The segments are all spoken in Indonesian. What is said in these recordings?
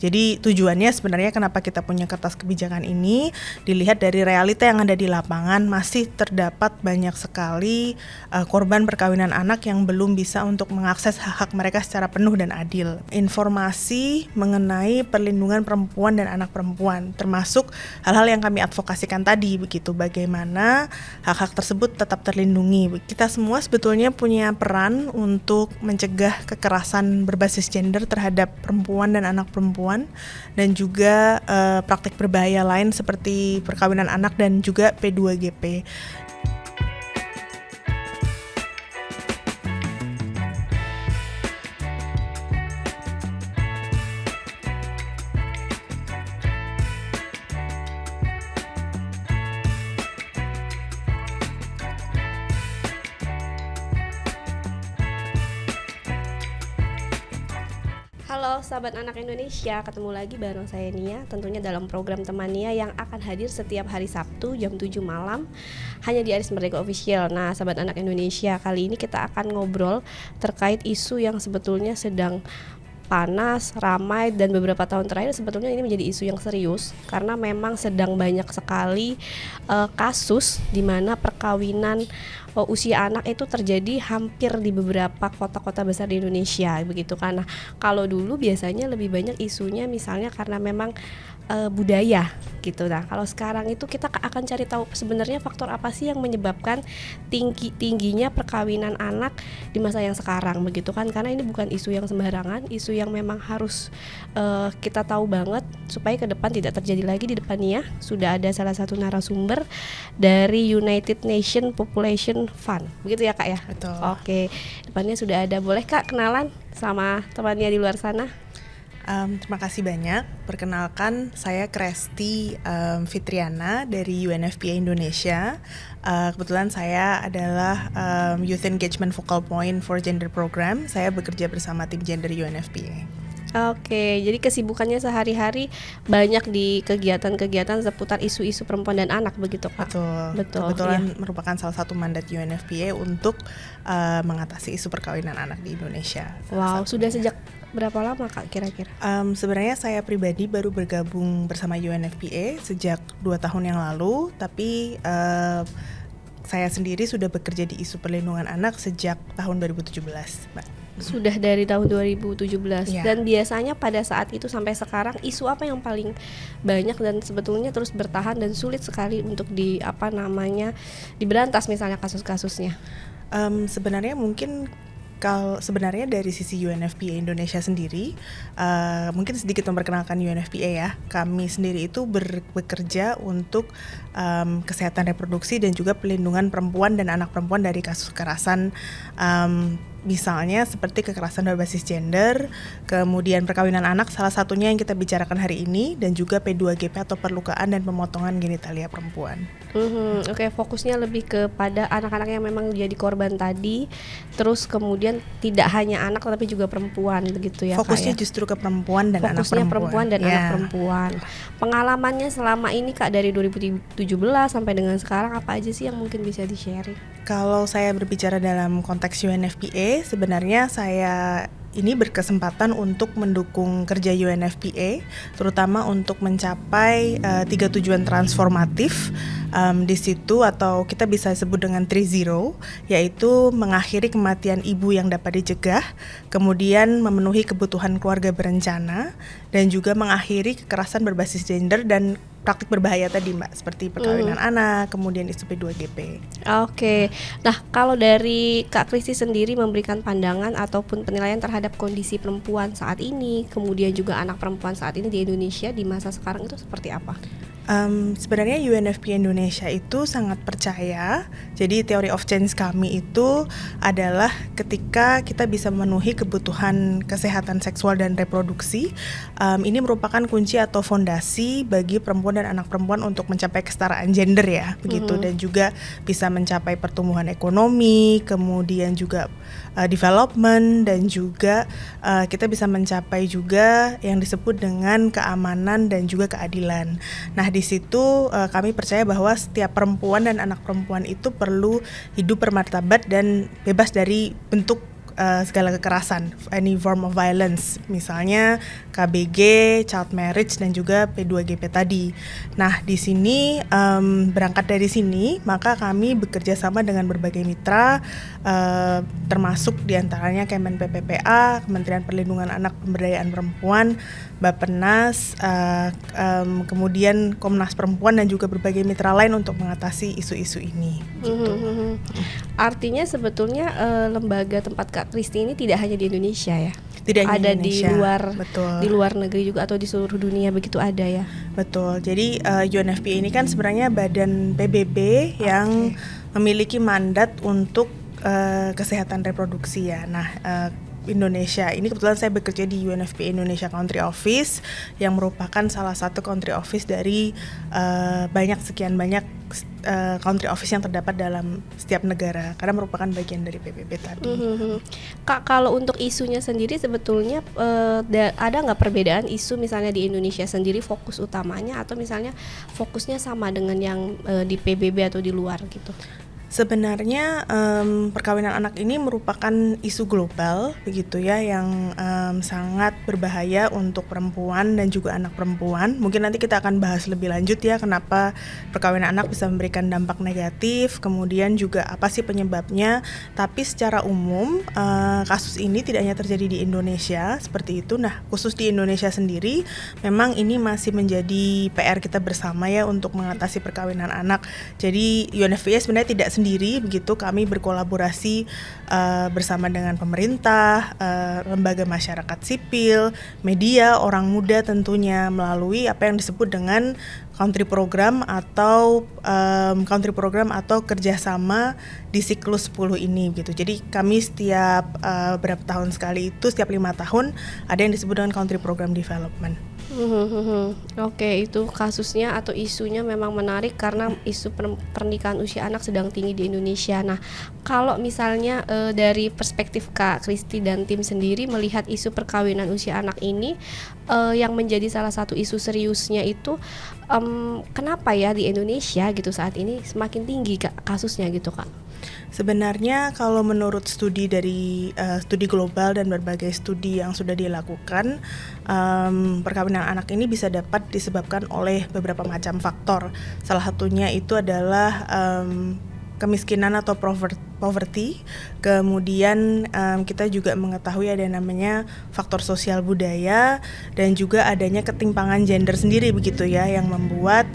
Jadi tujuannya sebenarnya kenapa kita punya kertas kebijakan ini, dilihat dari realita yang ada di lapangan, masih terdapat banyak sekali korban perkawinan anak yang belum bisa untuk mengakses hak-hak mereka secara penuh dan adil. Informasi mengenai perlindungan perempuan dan anak perempuan, termasuk hal-hal yang kami advokasikan tadi, begitu, bagaimana hak-hak tersebut tetap terlindungi. Kita semua sebetulnya punya peran untuk mencegah kekerasan berbasis gender terhadap perempuan dan anak perempuan, dan juga praktik berbahaya lain seperti perkawinan anak dan juga P2GP. Halo sahabat anak Indonesia, ketemu lagi bareng saya Nia, tentunya dalam program Teman Nia yang akan hadir setiap hari Sabtu jam 7 malam hanya di Aris Merdeka Official. Nah, sahabat anak Indonesia, kali ini kita akan ngobrol terkait isu yang sebetulnya sedang panas, ramai, dan beberapa tahun terakhir sebetulnya ini menjadi isu yang serius karena memang sedang banyak sekali kasus di mana perkawinan usia anak itu terjadi hampir di beberapa kota-kota besar di Indonesia, begitu kan. Nah, kalau dulu biasanya lebih banyak isunya misalnya karena memang budaya gitu. Nah, kalau sekarang itu kita akan cari tahu sebenarnya faktor apa sih yang menyebabkan tingginya perkawinan anak di masa yang sekarang, begitu kan, karena ini bukan isu yang sembarangan, isu yang memang harus kita tahu banget supaya ke depan tidak terjadi lagi. Di depannya sudah ada salah satu narasumber dari United Nations Population Fund, begitu ya Kak ya? Betul. Oke, depannya sudah ada. Boleh Kak kenalan sama temannya di luar sana? Terima kasih banyak. Perkenalkan, saya Kresti Fitriana dari UNFPA Indonesia. Kebetulan saya adalah Youth Engagement Focal Point for Gender Program. Saya bekerja bersama tim gender UNFPA. Oke, jadi kesibukannya sehari-hari banyak di kegiatan-kegiatan seputar isu-isu perempuan dan anak, begitu Kak? Betul. Kebetulan merupakan salah satu mandat UNFPA untuk mengatasi isu perkawinan anak di Indonesia. Wow, sudah sejak berapa lama Kak kira-kira? Sebenarnya saya pribadi baru bergabung bersama UNFPA sejak 2 tahun yang lalu, tapi saya sendiri sudah bekerja di isu perlindungan anak sejak tahun 2017, Mbak. Sudah dari tahun 2017 ya. Dan biasanya pada saat itu sampai sekarang isu apa yang paling banyak dan sebetulnya terus bertahan dan sulit sekali untuk diberantas misalnya kasus-kasusnya? Sebenarnya mungkin sebenarnya dari sisi UNFPA Indonesia sendiri, mungkin sedikit memperkenalkan UNFPA ya. Kami sendiri itu bekerja untuk kesehatan reproduksi dan juga pelindungan perempuan dan anak perempuan dari kasus kekerasan, misalnya seperti kekerasan berbasis gender, kemudian perkawinan anak, salah satunya yang kita bicarakan hari ini, dan juga P2GP atau perlukaan dan pemotongan genitalia perempuan. Oke, fokusnya lebih kepada anak-anak yang memang jadi korban tadi, terus kemudian tidak hanya anak tapi juga perempuan, begitu ya? Fokusnya Kak, ya? Justru ke perempuan dan anak perempuan. Fokusnya perempuan dan anak perempuan. Pengalamannya selama ini Kak dari 2017 sampai dengan sekarang apa aja sih yang mungkin bisa di-sharing? Kalau saya berbicara dalam konteks UNFPA, sebenarnya saya ini berkesempatan untuk mendukung kerja UNFPA, terutama untuk mencapai 3 tujuan transformatif di situ, atau kita bisa sebut dengan 3-0, yaitu mengakhiri kematian ibu yang dapat dicegah, kemudian memenuhi kebutuhan keluarga berencana, dan juga mengakhiri kekerasan berbasis gender dan praktik berbahaya tadi Mbak, seperti perkawinan anak, kemudian isu P2GP. Oke, nah kalau dari Kak Kristi sendiri memberikan pandangan ataupun penilaian terhadap kondisi perempuan saat ini, kemudian juga anak perempuan saat ini di Indonesia di masa sekarang itu seperti apa? Sebenarnya UNFPA Indonesia itu sangat percaya. Jadi theory of change kami itu adalah ketika kita bisa memenuhi kebutuhan kesehatan seksual dan reproduksi, ini merupakan kunci atau fondasi bagi perempuan dan anak perempuan untuk mencapai kesetaraan gender ya, begitu, dan juga bisa mencapai pertumbuhan ekonomi, kemudian juga development, dan juga kita bisa mencapai juga yang disebut dengan keamanan dan juga keadilan. Nah, di situ kami percaya bahwa setiap perempuan dan anak perempuan itu perlu hidup bermartabat dan bebas dari bentuk segala kekerasan, any form of violence, misalnya KBG, child marriage, dan juga P2GP tadi. Nah, di sini berangkat dari sini, maka kami bekerja sama dengan berbagai mitra, termasuk diantaranya Kemen PPPA, Kementerian Perlindungan Anak Pemberdayaan Perempuan, Bappenas, kemudian Komnas Perempuan, dan juga berbagai mitra lain untuk mengatasi isu-isu ini. Gitu. Artinya sebetulnya lembaga tempat Kak Kristi ini tidak hanya di Indonesia ya? Tidak hanya ada Indonesia, di luar, betul. Di luar negeri juga atau di seluruh dunia begitu ada ya? Betul. Jadi UNFPA ini kan sebenarnya badan PBB yang memiliki mandat untuk kesehatan reproduksi ya. Nah, Indonesia ini kebetulan saya bekerja di UNFPA Indonesia Country Office yang merupakan salah satu country office dari sekian banyak country office yang terdapat dalam setiap negara karena merupakan bagian dari PBB tadi. Kak, kalau untuk isunya sendiri sebetulnya ada nggak perbedaan isu misalnya di Indonesia sendiri fokus utamanya atau misalnya fokusnya sama dengan yang di PBB atau di luar gitu? Sebenarnya perkawinan anak ini merupakan isu global begitu ya, yang sangat berbahaya untuk perempuan dan juga anak perempuan. Mungkin nanti kita akan bahas lebih lanjut ya kenapa perkawinan anak bisa memberikan dampak negatif, kemudian juga apa sih penyebabnya. Tapi secara umum kasus ini tidak hanya terjadi di Indonesia seperti itu. Nah, khusus di Indonesia sendiri memang ini masih menjadi PR kita bersama ya untuk mengatasi perkawinan anak. Jadi UNFPA sebenarnya tidak sendiri begitu, kami berkolaborasi bersama dengan pemerintah, lembaga masyarakat sipil, media, orang muda tentunya melalui apa yang disebut dengan country program atau kerjasama di siklus 10 ini gitu. Jadi kami setiap berapa tahun sekali itu, setiap 5 tahun ada yang disebut dengan country program development. Oke, itu kasusnya atau isunya memang menarik karena isu pernikahan usia anak sedang tinggi di Indonesia. Nah, kalau misalnya dari perspektif Kak Kristi dan tim sendiri melihat isu perkawinan usia anak ini yang menjadi salah satu isu seriusnya itu kenapa ya di Indonesia gitu saat ini semakin tinggi kasusnya gitu Kak? Sebenarnya kalau menurut studi dari studi global dan berbagai studi yang sudah dilakukan, perkawinan anak ini bisa dapat disebabkan oleh beberapa macam faktor. Salah satunya itu adalah kemiskinan atau poverty. Kemudian kita juga mengetahui ada namanya faktor sosial budaya dan juga adanya ketimpangan gender sendiri begitu ya, yang membuat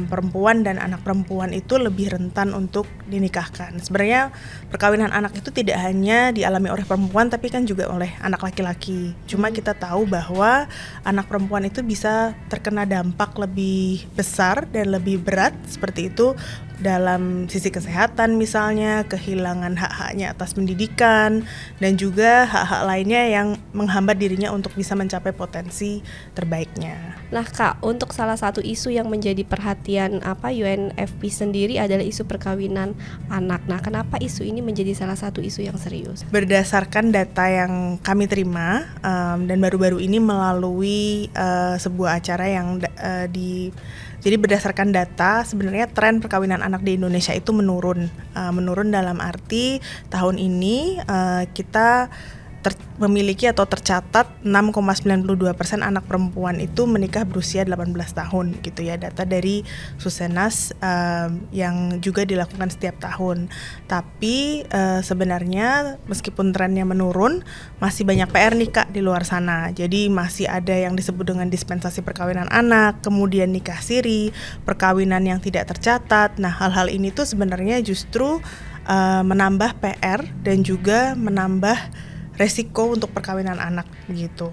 perempuan dan anak perempuan itu lebih rentan untuk dinikahkan. Sebenarnya perkawinan anak itu tidak hanya dialami oleh perempuan tapi kan juga oleh anak laki-laki. Cuma kita tahu bahwa anak perempuan itu bisa terkena dampak lebih besar dan lebih berat seperti itu dalam sisi kesehatan misalnya, kehilangan hak-haknya atas pendidikan, dan juga hak-hak lainnya yang menghambat dirinya untuk bisa mencapai potensi terbaiknya. Nah Kak, untuk salah satu isu yang menjadi perhatian UNFP sendiri adalah isu perkawinan anak. Nah, kenapa isu ini menjadi salah satu isu yang serius? Berdasarkan data yang kami terima dan baru-baru ini melalui sebuah acara yang jadi berdasarkan data sebenarnya tren perkawinan anak di Indonesia itu menurun dalam arti tahun ini kita memiliki atau tercatat 6,92% anak perempuan itu menikah berusia 18 tahun gitu ya, data dari Susenas yang juga dilakukan setiap tahun. Tapi sebenarnya meskipun trennya menurun, masih banyak PR nih Kak di luar sana. Jadi masih ada yang disebut dengan dispensasi perkawinan anak, kemudian nikah siri, perkawinan yang tidak tercatat. Nah, hal-hal ini tuh sebenarnya justru menambah PR dan juga menambah resiko untuk perkawinan anak begitu.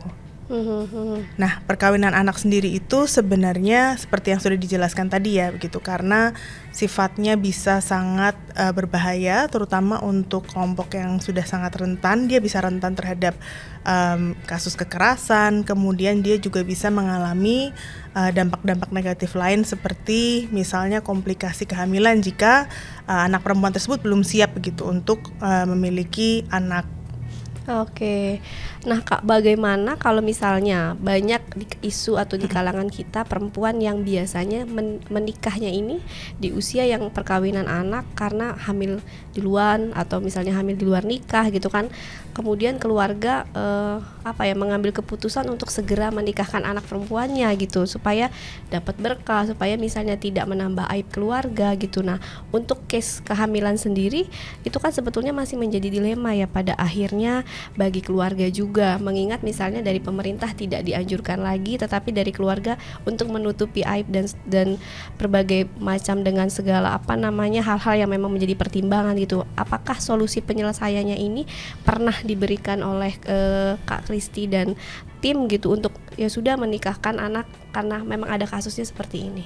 Nah, perkawinan anak sendiri itu sebenarnya seperti yang sudah dijelaskan tadi ya begitu, karena sifatnya bisa sangat berbahaya terutama untuk kelompok yang sudah sangat rentan. Dia bisa rentan terhadap kasus kekerasan, kemudian dia juga bisa mengalami dampak-dampak negatif lain seperti misalnya komplikasi kehamilan jika anak perempuan tersebut belum siap begitu untuk memiliki anak. Oke. Nah, Kak, bagaimana kalau misalnya banyak isu atau di kalangan kita perempuan yang biasanya menikahnya ini di usia yang perkawinan anak karena hamil di luar atau misalnya hamil di luar nikah gitu kan. Kemudian keluarga mengambil keputusan untuk segera menikahkan anak perempuannya gitu supaya dapat berkah, supaya misalnya tidak menambah aib keluarga gitu. Nah, untuk case kehamilan sendiri itu kan sebetulnya masih menjadi dilema ya pada akhirnya bagi keluarga juga, mengingat misalnya dari pemerintah tidak dianjurkan lagi, tetapi dari keluarga untuk menutupi aib dan berbagai macam dengan segala hal-hal yang memang menjadi pertimbangan gitu. Apakah solusi penyelesaiannya ini pernah diberikan oleh Kak Kristi dan tim gitu untuk ya sudah menikahkan anak karena memang ada kasusnya seperti ini?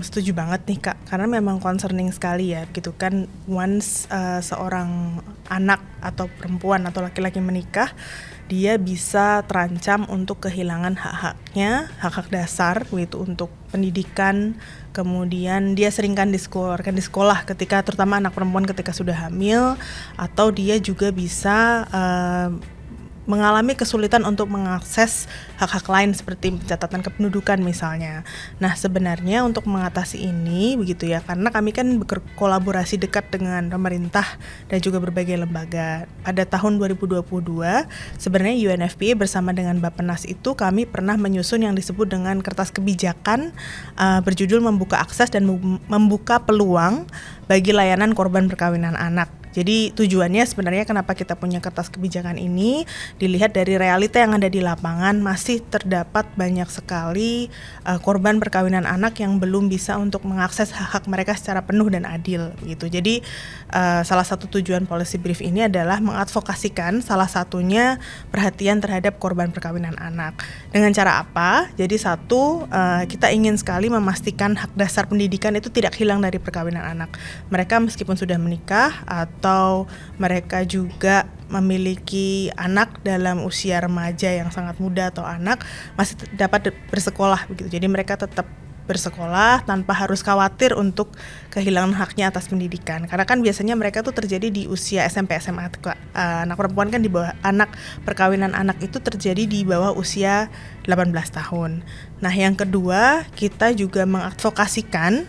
Setuju banget nih Kak, karena memang concerning sekali ya gitu kan, once seorang anak atau perempuan atau laki-laki menikah, dia bisa terancam untuk kehilangan hak-haknya, hak-hak dasar gitu untuk pendidikan. Kemudian dia seringkan dikeluarkan di sekolah ketika, terutama anak perempuan ketika sudah hamil, atau dia juga bisa mengalami kesulitan untuk mengakses hak-hak lain seperti pencatatan kependudukan misalnya. Nah, sebenarnya untuk mengatasi ini begitu ya, karena kami kan berkolaborasi dekat dengan pemerintah dan juga berbagai lembaga. Pada tahun 2022, sebenarnya UNFPA bersama dengan Bappenas itu kami pernah menyusun yang disebut dengan kertas kebijakan berjudul membuka akses dan membuka peluang bagi layanan korban perkawinan anak. Jadi tujuannya sebenarnya kenapa kita punya kertas kebijakan ini, dilihat dari realita yang ada di lapangan, masih terdapat banyak sekali korban perkawinan anak yang belum bisa untuk mengakses hak-hak mereka secara penuh dan adil gitu. Jadi salah satu tujuan policy brief ini adalah mengadvokasikan salah satunya perhatian terhadap korban perkawinan anak. Dengan cara apa? Jadi satu, kita ingin sekali memastikan hak dasar pendidikan itu tidak hilang dari perkawinan anak. Mereka meskipun sudah menikah atau mereka juga memiliki anak dalam usia remaja yang sangat muda atau anak, masih dapat bersekolah begitu. Jadi mereka tetap bersekolah tanpa harus khawatir untuk kehilangan haknya atas pendidikan. Karena kan biasanya mereka tuh terjadi di usia SMP SMA. Anak perempuan kan di bawah, anak perkawinan anak itu terjadi di bawah usia 18 tahun. Nah, yang kedua, kita juga mengadvokasikan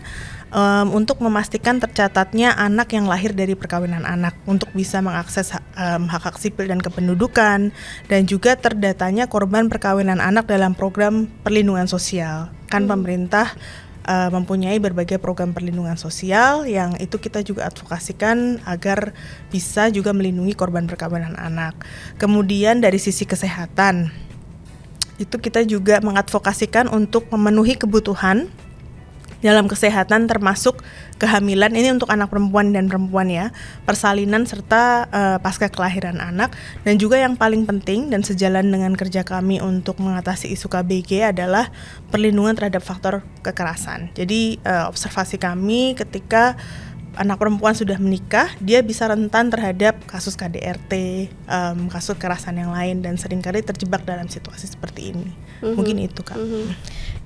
untuk memastikan tercatatnya anak yang lahir dari perkawinan anak untuk bisa mengakses hak-hak sipil dan kependudukan, dan juga terdatanya korban perkawinan anak dalam program perlindungan sosial. Kan pemerintah mempunyai berbagai program perlindungan sosial yang itu kita juga advokasikan agar bisa juga melindungi korban perkawinan anak. Kemudian dari sisi kesehatan, itu kita juga mengadvokasikan untuk memenuhi kebutuhan dalam kesehatan termasuk kehamilan, ini untuk anak perempuan dan perempuan ya, persalinan serta pasca kelahiran anak. Dan juga yang paling penting dan sejalan dengan kerja kami untuk mengatasi isu KBG adalah perlindungan terhadap faktor kekerasan. Jadi observasi kami ketika anak perempuan sudah menikah, dia bisa rentan terhadap kasus KDRT, kasus kekerasan yang lain, dan seringkali terjebak dalam situasi seperti ini. Mungkin itu Kak.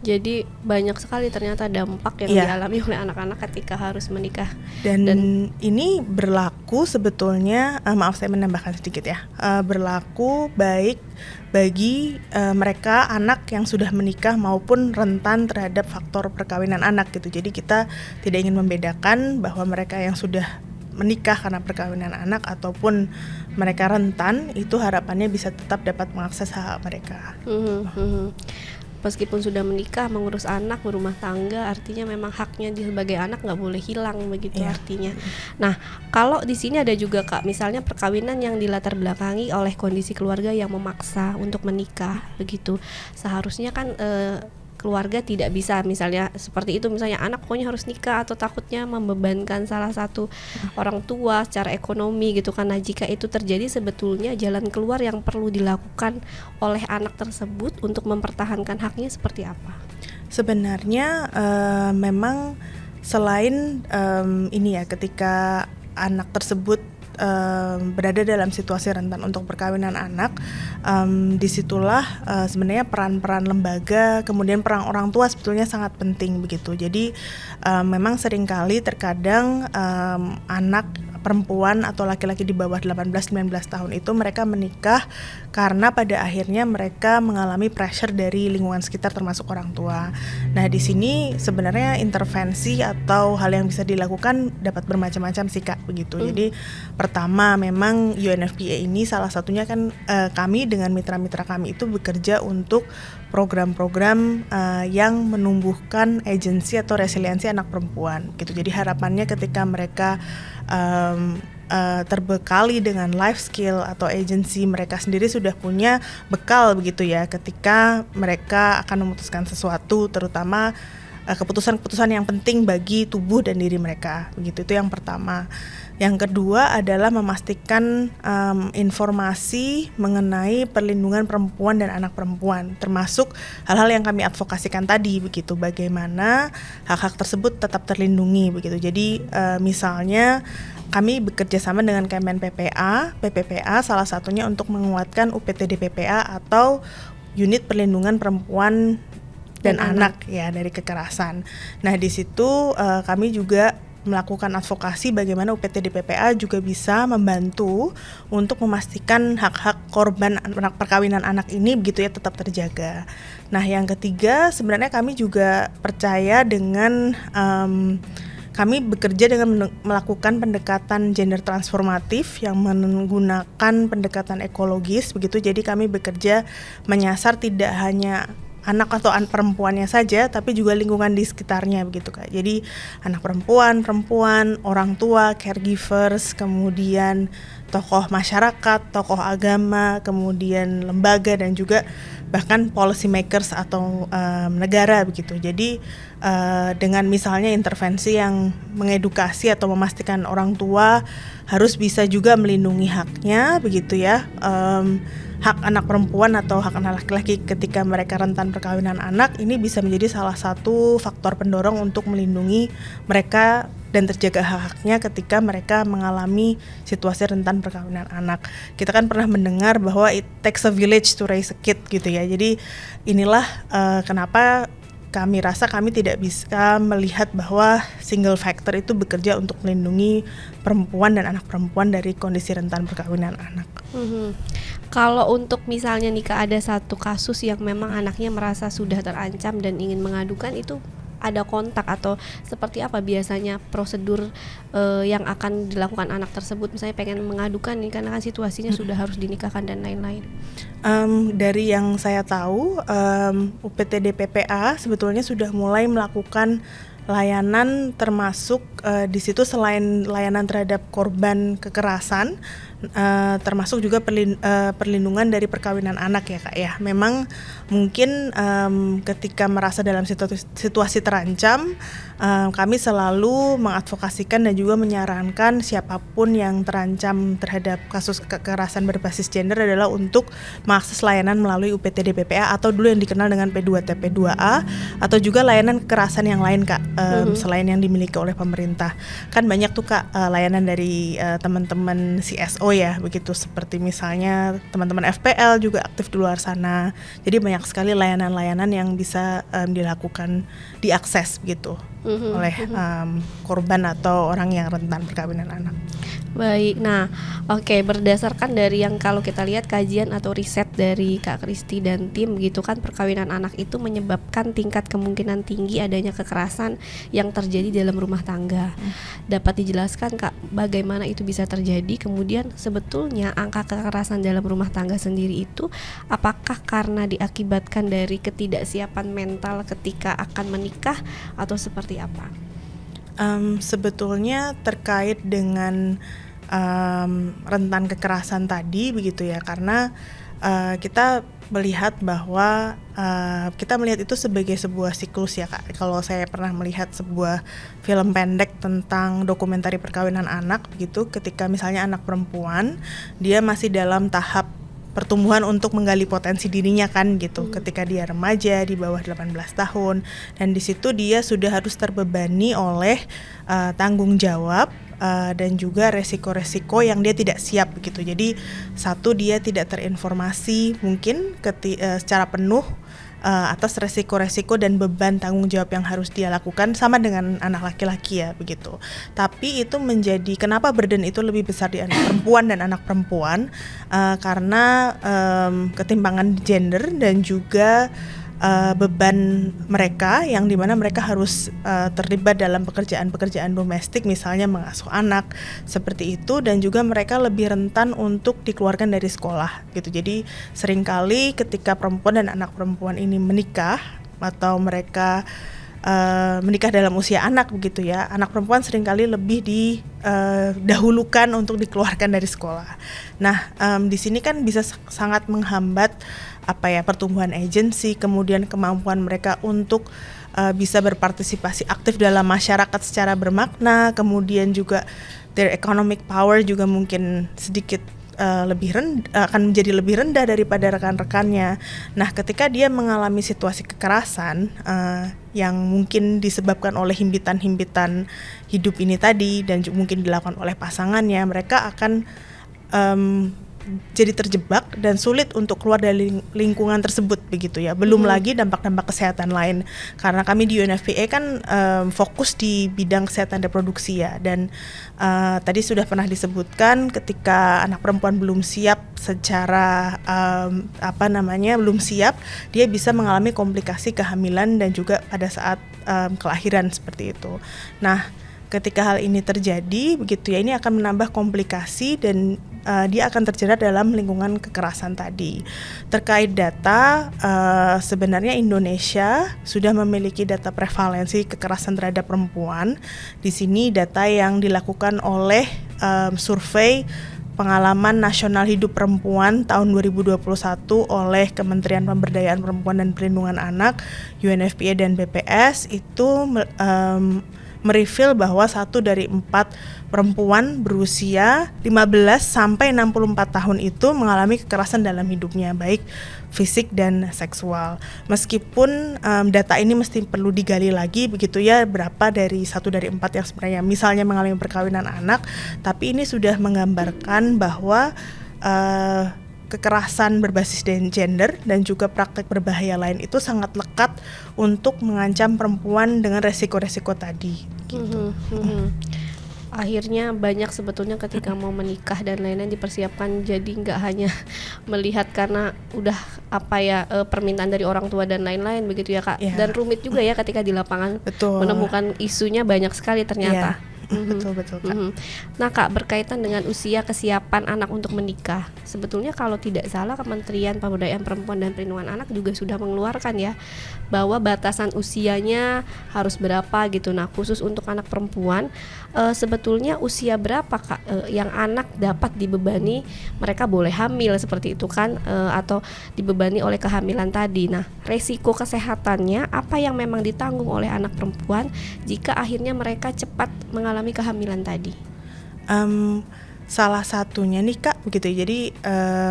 Jadi banyak sekali ternyata dampak yang dialami oleh anak-anak ketika harus menikah. Dan ini berlaku sebetulnya, maaf saya menambahkan sedikit ya, berlaku baik bagi mereka anak yang sudah menikah maupun rentan terhadap faktor perkawinan anak gitu. Jadi kita tidak ingin membedakan bahwa mereka yang sudah menikah karena perkawinan anak ataupun mereka rentan, itu harapannya bisa tetap dapat mengakses hak mereka. Meskipun sudah menikah, mengurus anak, berumah tangga, artinya memang haknya sebagai anak nggak boleh hilang begitu artinya. Nah, kalau di sini ada juga Kak, misalnya perkawinan yang dilatar belakangi oleh kondisi keluarga yang memaksa untuk menikah begitu. Seharusnya kan keluarga tidak bisa misalnya seperti itu, misalnya anak pokoknya harus nikah atau takutnya membebankan salah satu orang tua secara ekonomi gitu kan. Nah, jika itu terjadi sebetulnya jalan keluar yang perlu dilakukan oleh anak tersebut untuk mempertahankan haknya seperti apa? Sebenarnya memang selain ini ya, ketika anak tersebut berada dalam situasi rentan untuk perkawinan anak, disitulah sebenarnya peran-peran lembaga, kemudian peran orang tua sebetulnya sangat penting begitu. Jadi memang seringkali terkadang anak anak perempuan atau laki-laki di bawah 18-19 tahun itu mereka menikah karena pada akhirnya mereka mengalami pressure dari lingkungan sekitar termasuk orang tua. Nah, di sini sebenarnya intervensi atau hal yang bisa dilakukan dapat bermacam-macam sih Kak, begitu. Jadi pertama memang UNFPA ini salah satunya kan kami dengan mitra-mitra kami itu bekerja untuk program-program yang menumbuhkan agensi atau resiliensi anak perempuan gitu. Jadi harapannya ketika mereka terbekali dengan life skill atau agensi, mereka sendiri sudah punya bekal begitu ya ketika mereka akan memutuskan sesuatu, terutama keputusan-keputusan yang penting bagi tubuh dan diri mereka begitu. Itu yang pertama. Yang kedua adalah memastikan informasi mengenai perlindungan perempuan dan anak perempuan, termasuk hal-hal yang kami advokasikan tadi begitu, bagaimana hak-hak tersebut tetap terlindungi begitu. Jadi misalnya kami bekerja sama dengan Kemen PPPA salah satunya untuk menguatkan UPTD PPA atau Unit Perlindungan Perempuan dan anak ya dari kekerasan. Nah, di situ kami juga melakukan advokasi bagaimana UPTD PPA juga bisa membantu untuk memastikan hak-hak korban perkawinan anak ini begitu ya tetap terjaga. Nah, yang ketiga sebenarnya kami juga percaya dengan kami bekerja dengan melakukan pendekatan gender transformatif yang menggunakan pendekatan ekologis begitu. Jadi kami bekerja menyasar tidak hanya anak atau perempuannya saja, tapi juga lingkungan di sekitarnya begitu Kak. Jadi anak perempuan, orang tua, caregivers, kemudian tokoh masyarakat, tokoh agama, kemudian lembaga dan juga bahkan policy makers atau negara begitu. Jadi dengan misalnya intervensi yang mengedukasi atau memastikan orang tua harus bisa juga melindungi haknya begitu ya. Hak anak perempuan atau hak anak laki-laki ketika mereka rentan perkawinan anak ini bisa menjadi salah satu faktor pendorong untuk melindungi mereka dan terjaga hak-haknya ketika mereka mengalami situasi rentan perkawinan anak. Kita kan pernah mendengar bahwa it takes a village to raise a kid gitu ya. Jadi inilah kenapa kami rasa kami tidak bisa melihat bahwa single factor itu bekerja untuk melindungi perempuan dan anak perempuan dari kondisi rentan perkawinan anak. Kalau untuk misalnya nih Kak, ada satu kasus yang memang anaknya merasa sudah terancam dan ingin mengadukan, itu ada kontak atau seperti apa biasanya prosedur yang akan dilakukan anak tersebut, misalnya pengen mengadukan nih karena kan situasinya sudah harus dinikahkan dan lain-lain? Dari yang saya tahu, UPTD PPA sebetulnya sudah mulai melakukan layanan termasuk di situ selain layanan terhadap korban kekerasan, termasuk juga perlindungan dari perkawinan anak ya Kak ya. Memang mungkin ketika merasa dalam situasi terancam, kami selalu mengadvokasikan dan juga menyarankan siapapun yang terancam terhadap kasus kekerasan berbasis gender adalah untuk mengakses layanan melalui UPTD PPA atau dulu yang dikenal dengan P2TP 2A atau juga layanan kekerasan yang lain Kak, selain yang dimiliki oleh pemerintah. Kan banyak tuh Kak layanan dari teman-teman CSO ya begitu, seperti misalnya teman-teman FPL juga aktif di luar sana. Jadi banyak sekali layanan-layanan yang bisa dilakukan, diakses gitu oleh korban atau orang yang rentan perkawinan anak. Baik, nah oke, berdasarkan dari yang kalau kita lihat kajian atau riset dari Kak Kristi dan tim gitu kan, perkawinan anak itu menyebabkan tingkat kemungkinan tinggi adanya kekerasan yang terjadi dalam rumah tangga. Dapat dijelaskan Kak bagaimana itu bisa terjadi, kemudian sebetulnya angka kekerasan dalam rumah tangga sendiri itu apakah karena diakibatkan dari ketidaksiapan mental ketika akan menikah atau seperti apa? Sebetulnya terkait dengan rentan kekerasan tadi begitu ya, karena kita melihat bahwa kita melihat itu sebagai sebuah siklus ya Kak. Kalau saya pernah melihat sebuah film pendek tentang dokumentari perkawinan anak begitu, ketika misalnya anak perempuan dia masih dalam tahap pertumbuhan untuk menggali potensi dirinya kan gitu, ketika dia remaja di bawah 18 tahun, dan di situ dia sudah harus terbebani oleh tanggung jawab dan juga resiko-resiko yang dia tidak siap begitu. Jadi satu, dia tidak terinformasi mungkin secara penuh atas resiko-resiko dan beban tanggung jawab yang harus dia lakukan sama dengan anak laki-laki ya begitu. Tapi itu menjadi kenapa burden itu lebih besar di anak perempuan dan anak perempuan karena ketimpangan gender dan juga beban mereka yang dimana mereka harus terlibat dalam pekerjaan-pekerjaan domestik, misalnya mengasuh anak seperti itu, dan juga mereka lebih rentan untuk dikeluarkan dari sekolah gitu. Jadi seringkali ketika perempuan dan anak perempuan ini menikah atau mereka menikah dalam usia anak begitu ya, anak perempuan seringkali lebih didahulukan untuk dikeluarkan dari sekolah. Nah di sini kan bisa sangat menghambat pertumbuhan agensi, kemudian kemampuan mereka untuk bisa berpartisipasi aktif dalam masyarakat secara bermakna, kemudian juga their economic power juga mungkin sedikit akan menjadi lebih rendah daripada rekan-rekannya. Nah, ketika dia mengalami situasi kekerasan yang mungkin disebabkan oleh himpitan-himpitan hidup ini tadi dan mungkin dilakukan oleh pasangannya, mereka akan jadi terjebak dan sulit untuk keluar dari lingkungan tersebut begitu ya. Belum lagi dampak-dampak kesehatan lain, karena kami di UNFPA kan fokus di bidang kesehatan reproduksi ya, dan tadi sudah pernah disebutkan ketika anak perempuan belum siap secara belum siap, dia bisa mengalami komplikasi kehamilan dan juga pada saat kelahiran seperti itu. Nah, ketika hal ini terjadi begitu ya, ini akan menambah komplikasi dan dia akan terjerat dalam lingkungan kekerasan tadi. Terkait data, sebenarnya Indonesia sudah memiliki data prevalensi kekerasan terhadap perempuan. Di sini data yang dilakukan oleh survei Pengalaman Nasional Hidup Perempuan tahun 2021 oleh Kementerian Pemberdayaan Perempuan dan Perlindungan Anak, UNFPA dan BPS itu mereveal bahwa 1 dari 4 perempuan berusia 15 sampai 64 tahun itu mengalami kekerasan dalam hidupnya, baik fisik dan seksual. Meskipun data ini mesti perlu digali lagi begitu ya, berapa dari 1 dari 4 yang sebenarnya misalnya mengalami perkawinan anak, tapi ini sudah menggambarkan bahwa kekerasan berbasis gender dan juga praktek berbahaya lain itu sangat lekat untuk mengancam perempuan dengan resiko-resiko tadi. Gitu. Akhirnya banyak sebetulnya ketika mau menikah dan lain-lain dipersiapkan, jadi nggak hanya melihat karena udah permintaan dari orang tua dan lain-lain begitu ya Kak. Yeah. Dan rumit juga ya ketika di lapangan. Betul. Menemukan isunya banyak sekali ternyata. Yeah. Betul Kak. Nah Kak, berkaitan dengan usia kesiapan anak untuk menikah, sebetulnya kalau tidak salah Kementerian Pemberdayaan Perempuan dan Perlindungan Anak juga sudah mengeluarkan ya bahwa batasan usianya harus berapa gitu. Nah khusus untuk anak perempuan, sebetulnya usia berapa Kak yang anak dapat dibebani, mereka boleh hamil seperti itu kan, atau dibebani oleh kehamilan tadi. Nah resiko kesehatannya apa yang memang ditanggung oleh anak perempuan jika akhirnya mereka cepat mengalami kehamilan tadi? Salah satunya nih Kak begitu. Jadi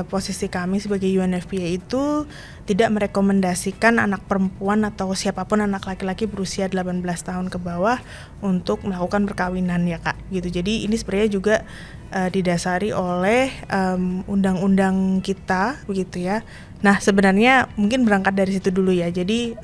posisi kami sebagai UNFPA itu tidak merekomendasikan anak perempuan atau siapapun anak laki-laki berusia 18 tahun ke bawah untuk melakukan perkawinan ya Kak gitu. Jadi ini sebenarnya juga didasari oleh undang-undang kita begitu ya. Nah sebenarnya mungkin berangkat dari situ dulu ya. Jadi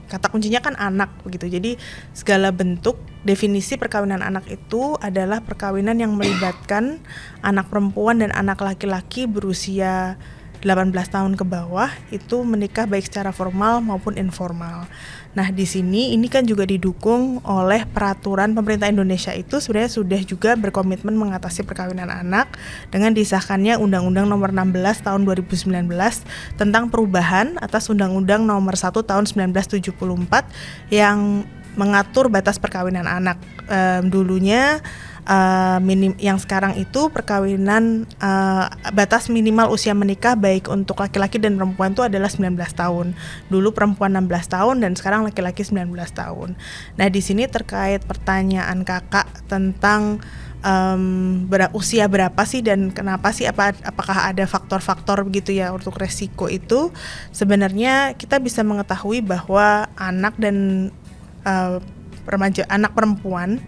kata kuncinya kan anak begitu. Jadi segala bentuk definisi perkawinan anak itu adalah perkawinan yang melibatkan anak perempuan dan anak laki-laki berusia 18 tahun ke bawah itu menikah baik secara formal maupun informal. Nah di sini ini kan juga didukung oleh peraturan pemerintah Indonesia itu sebenarnya sudah juga berkomitmen mengatasi perkawinan anak dengan disahkannya Undang-Undang Nomor 16 Tahun 2019 tentang perubahan atas Undang-Undang Nomor 1 Tahun 1974 yang mengatur batas perkawinan anak. Dulunya yang sekarang itu perkawinan batas minimal usia menikah baik untuk laki-laki dan perempuan itu adalah 19 tahun. Dulu perempuan 16 tahun dan sekarang laki-laki 19 tahun. Nah, di sini terkait pertanyaan Kakak tentang usia berapa sih dan kenapa sih, apakah ada faktor-faktor begitu ya untuk resiko itu. Sebenarnya kita bisa mengetahui bahwa anak dan anak perempuan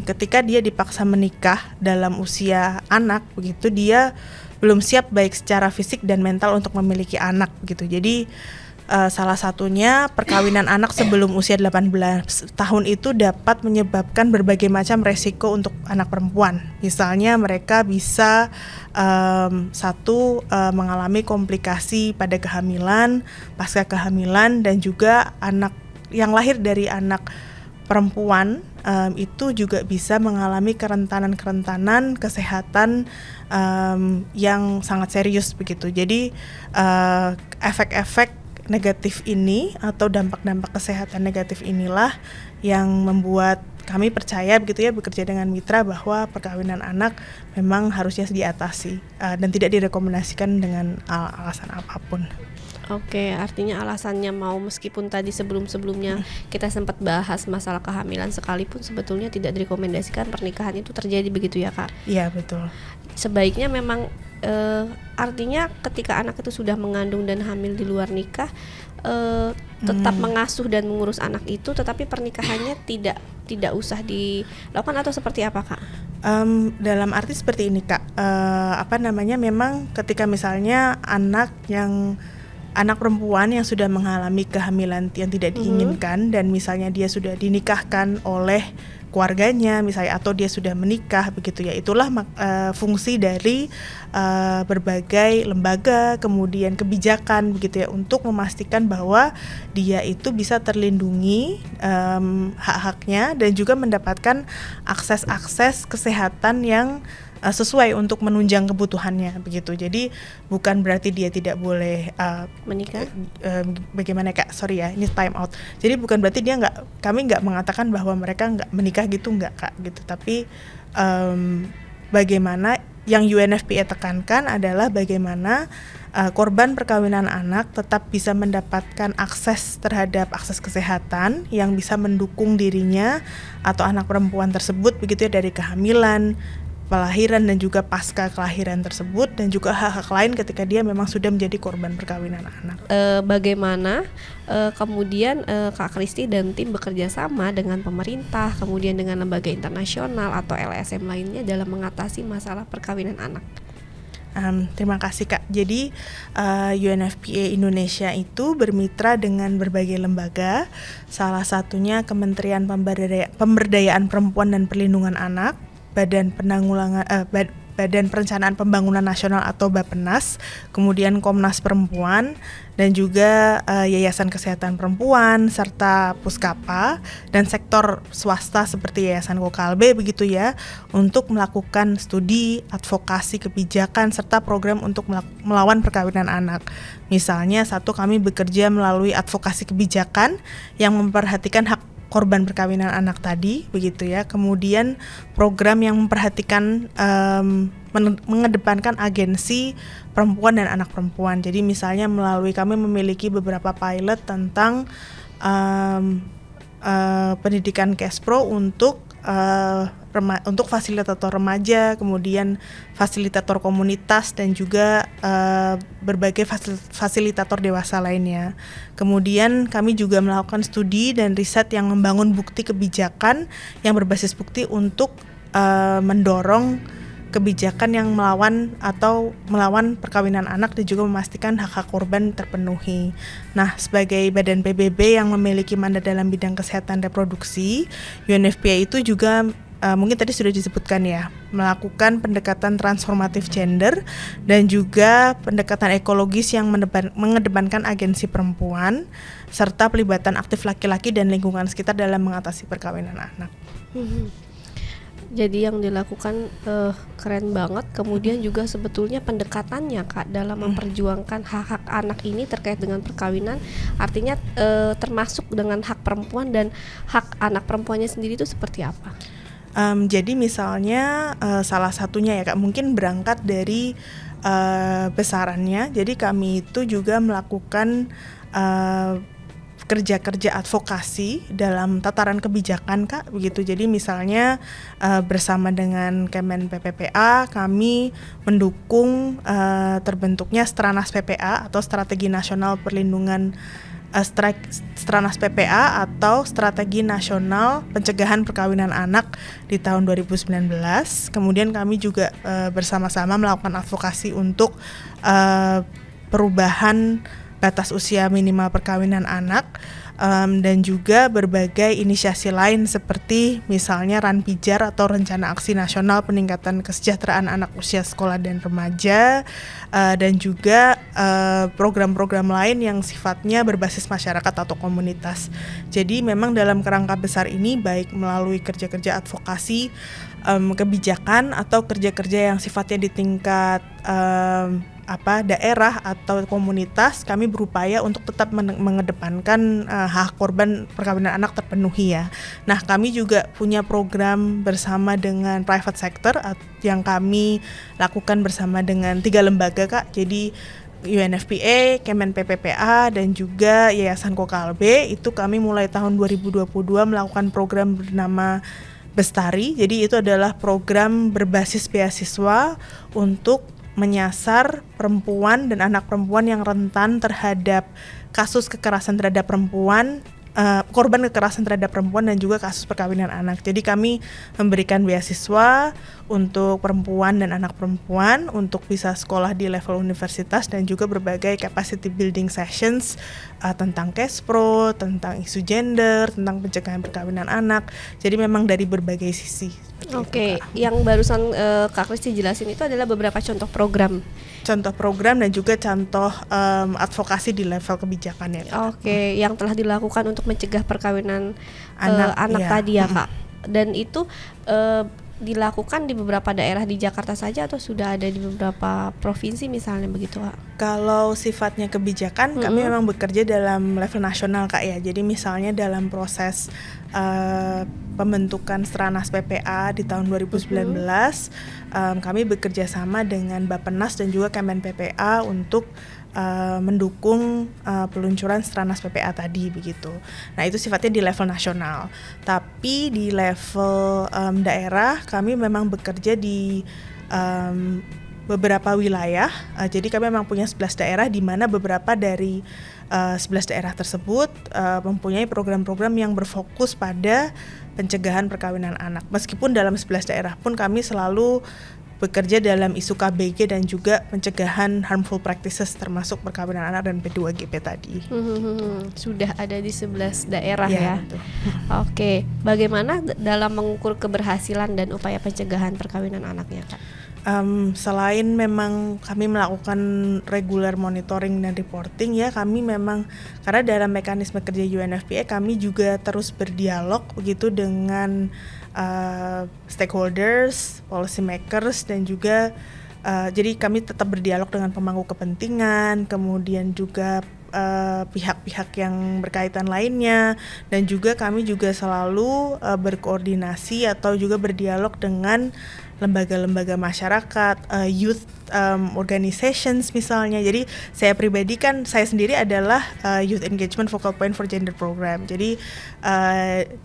ketika dia dipaksa menikah dalam usia anak begitu, dia belum siap baik secara fisik dan mental untuk memiliki anak begitu. Jadi Salah satunya perkawinan anak sebelum usia 18 tahun itu dapat menyebabkan berbagai macam resiko untuk anak perempuan. Misalnya mereka bisa mengalami komplikasi pada kehamilan, pasca kehamilan, dan juga anak yang lahir dari anak perempuan itu juga bisa mengalami kerentanan kesehatan yang sangat serius begitu. Jadi efek-efek negatif ini atau dampak-dampak kesehatan negatif inilah yang membuat kami percaya begitu ya, bekerja dengan mitra, bahwa perkawinan anak memang harusnya diatasi dan tidak direkomendasikan dengan alasan apapun. Oke, artinya alasannya mau, meskipun tadi sebelum-sebelumnya kita sempat bahas masalah kehamilan sekalipun, sebetulnya tidak direkomendasikan pernikahan itu terjadi, begitu ya Kak? Iya, betul. Sebaiknya memang artinya ketika anak itu sudah mengandung dan hamil di luar nikah, tetap mengasuh dan mengurus anak itu, tetapi pernikahannya tidak usah dilakukan, atau seperti apa Kak? Dalam arti seperti ini Kak, memang ketika misalnya anak perempuan yang sudah mengalami kehamilan yang tidak diinginkan dan misalnya dia sudah dinikahkan oleh keluarganya misalnya, atau dia sudah menikah begitu ya, itulah fungsi dari berbagai lembaga kemudian kebijakan begitu ya, untuk memastikan bahwa dia itu bisa terlindungi hak-haknya dan juga mendapatkan akses kesehatan yang sesuai untuk menunjang kebutuhannya begitu. Jadi bukan berarti dia tidak boleh menikah. Bagaimana Kak? Sorry ya, ini time out. Jadi bukan berarti kami nggak mengatakan bahwa mereka nggak menikah gitu, nggak Kak gitu. Tapi bagaimana yang UNFPA tekankan adalah bagaimana korban perkawinan anak tetap bisa mendapatkan akses terhadap akses kesehatan yang bisa mendukung dirinya atau anak perempuan tersebut begitu ya, dari kehamilan, kelahiran dan juga pasca kelahiran tersebut, dan juga hak-hak lain ketika dia memang sudah menjadi korban perkawinan anak. Bagaimana kemudian Kak Kristi dan tim bekerja sama dengan pemerintah, kemudian dengan lembaga internasional atau LSM lainnya dalam mengatasi masalah perkawinan anak? Terima kasih Kak. Jadi UNFPA Indonesia itu bermitra dengan berbagai lembaga, salah satunya Kementerian Pemberdayaan Perempuan dan Perlindungan Anak, Badan Perencanaan Pembangunan Nasional atau Bappenas, kemudian Komnas Perempuan, dan juga Yayasan Kesehatan Perempuan serta Puskapa, dan sektor swasta seperti Yayasan Kokalbe begitu ya, untuk melakukan studi, advokasi kebijakan serta program untuk melawan perkawinan anak. Misalnya kami bekerja melalui advokasi kebijakan yang memperhatikan hak korban perkawinan anak tadi begitu ya. Kemudian program yang memperhatikan mengedepankan agensi perempuan dan anak perempuan. Jadi misalnya kami memiliki beberapa pilot tentang pendidikan Kespro untuk fasilitator remaja, kemudian fasilitator komunitas, dan juga berbagai fasilitator dewasa lainnya. Kemudian kami juga melakukan studi dan riset yang membangun bukti kebijakan yang berbasis bukti untuk mendorong kebijakan yang melawan perkawinan anak dan juga memastikan hak-hak korban terpenuhi. Nah, sebagai badan PBB yang memiliki mandat dalam bidang kesehatan reproduksi, UNFPA itu juga mungkin tadi sudah disebutkan ya, melakukan pendekatan transformatif gender dan juga pendekatan ekologis yang mengedepankan agensi perempuan serta pelibatan aktif laki-laki dan lingkungan sekitar dalam mengatasi perkawinan anak. Jadi yang dilakukan keren banget. Kemudian juga sebetulnya pendekatannya Kak dalam memperjuangkan hak-hak anak ini terkait dengan perkawinan, artinya termasuk dengan hak perempuan dan hak anak perempuannya sendiri itu seperti apa? Jadi misalnya salah satunya ya Kak, mungkin berangkat dari besarannya. Jadi kami itu juga melakukan kerja-kerja advokasi dalam tataran kebijakan Kak, begitu. Jadi misalnya bersama dengan Kemen PPPA kami mendukung terbentuknya Stranas PPA atau Strategi Nasional Perlindungan Stranas PPA atau Strategi Nasional Pencegahan Perkawinan Anak di tahun 2019. Kemudian kami juga bersama-sama melakukan advokasi untuk perubahan batas usia minimal perkawinan anak, dan juga berbagai inisiasi lain seperti misalnya Ranpijar atau Rencana Aksi Nasional Peningkatan Kesejahteraan Anak Usia Sekolah dan Remaja, dan juga program-program lain yang sifatnya berbasis masyarakat atau komunitas. Jadi memang dalam kerangka besar ini baik melalui kerja-kerja advokasi, kebijakan atau kerja-kerja yang sifatnya di tingkat daerah atau komunitas, kami berupaya untuk tetap mengedepankan hak korban perkawinan anak terpenuhi ya. Nah, kami juga punya program bersama dengan private sector yang kami lakukan bersama dengan 3 lembaga Kak. Jadi UNFPA, Kemen PPPA, dan juga Yayasan Kokalbe. Itu kami mulai tahun 2022 melakukan program bernama Bestari. Jadi itu adalah program berbasis beasiswa untuk menyasar perempuan dan anak perempuan yang rentan terhadap kasus kekerasan terhadap perempuan, korban kekerasan terhadap perempuan dan juga kasus perkawinan anak. Jadi kami memberikan beasiswa untuk perempuan dan anak perempuan untuk bisa sekolah di level universitas dan juga berbagai capacity building sessions tentang Kespro, tentang isu gender, tentang pencegahan perkawinan anak. Jadi memang dari berbagai sisi. Oke, yang barusan Kak Kristi jelasin itu adalah beberapa contoh program dan juga contoh advokasi di level kebijakan ya Kak. Oke, yang telah dilakukan untuk mencegah perkawinan anak tadi ya Kak. Dan itu dilakukan di beberapa daerah di Jakarta saja atau sudah ada di beberapa provinsi misalnya begitu Kak? Kalau sifatnya kebijakan, kami memang bekerja dalam level nasional Kak ya. Jadi misalnya dalam proses pembentukan Stranas PPA di tahun 2019, kami bekerja sama dengan Bappenas dan juga Kemen PPA untuk mendukung peluncuran Stranas PPA tadi begitu. Nah itu sifatnya di level nasional. Tapi di level daerah kami memang bekerja di beberapa wilayah. Jadi kami memang punya 11 daerah di mana beberapa dari 11 daerah tersebut mempunyai program-program yang berfokus pada pencegahan perkawinan anak. Meskipun dalam 11 daerah pun kami selalu bekerja dalam isu KBG dan juga pencegahan harmful practices termasuk perkawinan anak dan P2GP tadi. Sudah ada di 11 daerah ya. Oke, bagaimana dalam mengukur keberhasilan dan upaya pencegahan perkawinan anaknya Kak? Selain memang kami melakukan regular monitoring dan reporting ya, kami memang karena dalam mekanisme kerja UNFPA kami juga terus berdialog begitu dengan stakeholders, policy makers dan juga jadi kami tetap berdialog dengan pemangku kepentingan, kemudian juga pihak-pihak yang berkaitan lainnya, dan juga kami juga selalu berkoordinasi atau juga berdialog dengan lembaga-lembaga masyarakat, youth organizations misalnya. Jadi saya pribadi kan, saya sendiri adalah Youth Engagement Focal Point for Gender Program. Jadi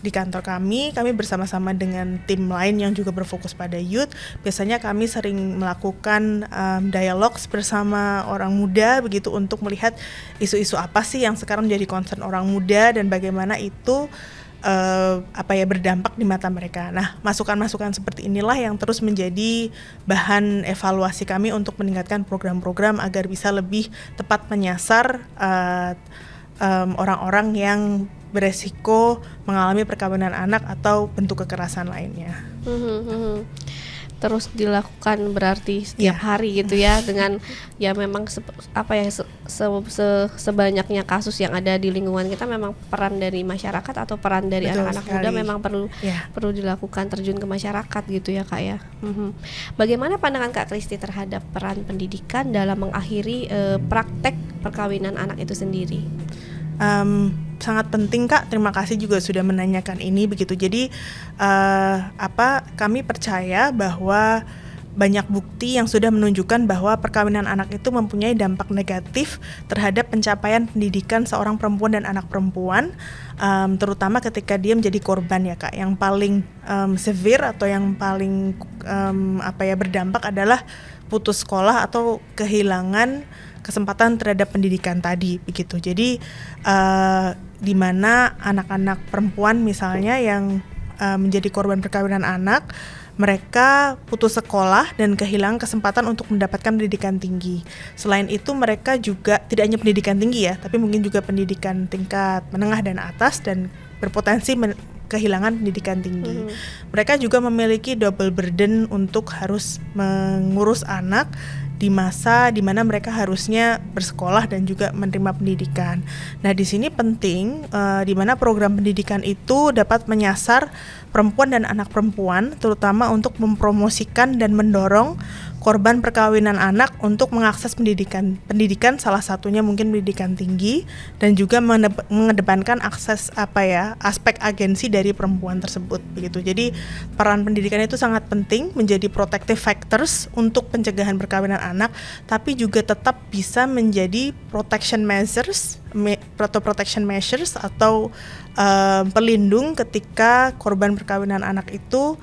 di kantor kami bersama-sama dengan tim lain yang juga berfokus pada youth. Biasanya kami sering melakukan dialog bersama orang muda begitu untuk melihat isu-isu apa sih yang sekarang menjadi concern orang muda dan bagaimana itu berdampak di mata mereka. Nah, masukan-masukan seperti inilah yang terus menjadi bahan evaluasi kami untuk meningkatkan program-program agar bisa lebih tepat menyasar orang-orang yang beresiko mengalami perkawinan anak atau bentuk kekerasan lainnya. Terus dilakukan berarti setiap hari gitu ya, dengan ya memang sebanyaknya kasus yang ada di lingkungan kita, memang peran dari masyarakat atau peran dari anak-anak muda memang perlu dilakukan, terjun ke masyarakat gitu ya Kak ya. Bagaimana pandangan Kak Kristi terhadap peran pendidikan dalam mengakhiri praktek perkawinan anak itu sendiri? Sangat penting Kak, terima kasih juga sudah menanyakan ini begitu. Jadi kami percaya bahwa banyak bukti yang sudah menunjukkan bahwa perkawinan anak itu mempunyai dampak negatif terhadap pencapaian pendidikan seorang perempuan dan anak perempuan, terutama ketika dia menjadi korban ya Kak. Yang paling severe atau yang paling berdampak adalah putus sekolah atau kehilangan kesempatan terhadap pendidikan tadi begitu. Jadi di mana anak-anak perempuan misalnya yang menjadi korban perkawinan anak, mereka putus sekolah dan kehilangan kesempatan untuk mendapatkan pendidikan tinggi. Selain itu mereka juga tidak hanya pendidikan tinggi ya, tapi mungkin juga pendidikan tingkat menengah dan atas dan berpotensi kehilangan pendidikan tinggi. Mereka juga memiliki double burden untuk harus mengurus anak di masa di mana mereka harusnya bersekolah dan juga menerima pendidikan. Nah, di sini penting di mana program pendidikan itu dapat menyasar perempuan dan anak perempuan, terutama untuk mempromosikan dan mendorong korban perkawinan anak untuk mengakses pendidikan salah satunya mungkin pendidikan tinggi dan juga mengedepankan akses aspek agensi dari perempuan tersebut begitu. Jadi peran pendidikan itu sangat penting menjadi protective factors untuk pencegahan perkawinan anak, tapi juga tetap bisa menjadi protection measures atau pelindung ketika korban perkawinan anak itu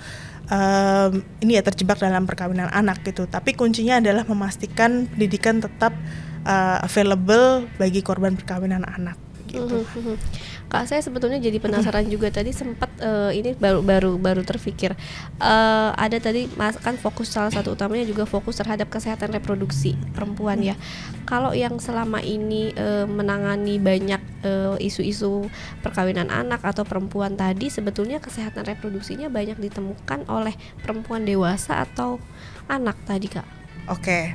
terjebak dalam perkawinan anak gitu. Tapi kuncinya adalah memastikan pendidikan tetap available bagi korban perkawinan anak gitu. Kak, saya sebetulnya jadi penasaran juga tadi sempat ini baru terfikir ada tadi kan fokus salah satu utamanya juga fokus terhadap kesehatan reproduksi perempuan ya. Kalau yang selama ini menangani banyak isu-isu perkawinan anak atau perempuan tadi, sebetulnya kesehatan reproduksinya banyak ditemukan oleh perempuan dewasa atau anak tadi, Kak? Oke,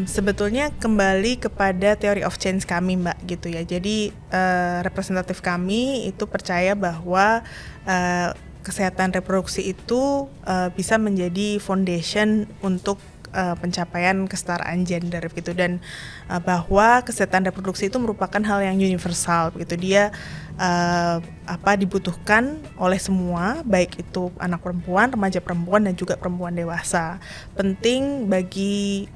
sebetulnya kembali kepada theory of change kami, Mbak, gitu ya. Jadi representatif kami itu percaya bahwa kesehatan reproduksi itu bisa menjadi foundation untuk pencapaian kesetaraan gender gitu, dan bahwa kesehatan reproduksi itu merupakan hal yang universal begitu. Dia dibutuhkan oleh semua, baik itu anak perempuan, remaja perempuan dan juga perempuan dewasa. Penting bagi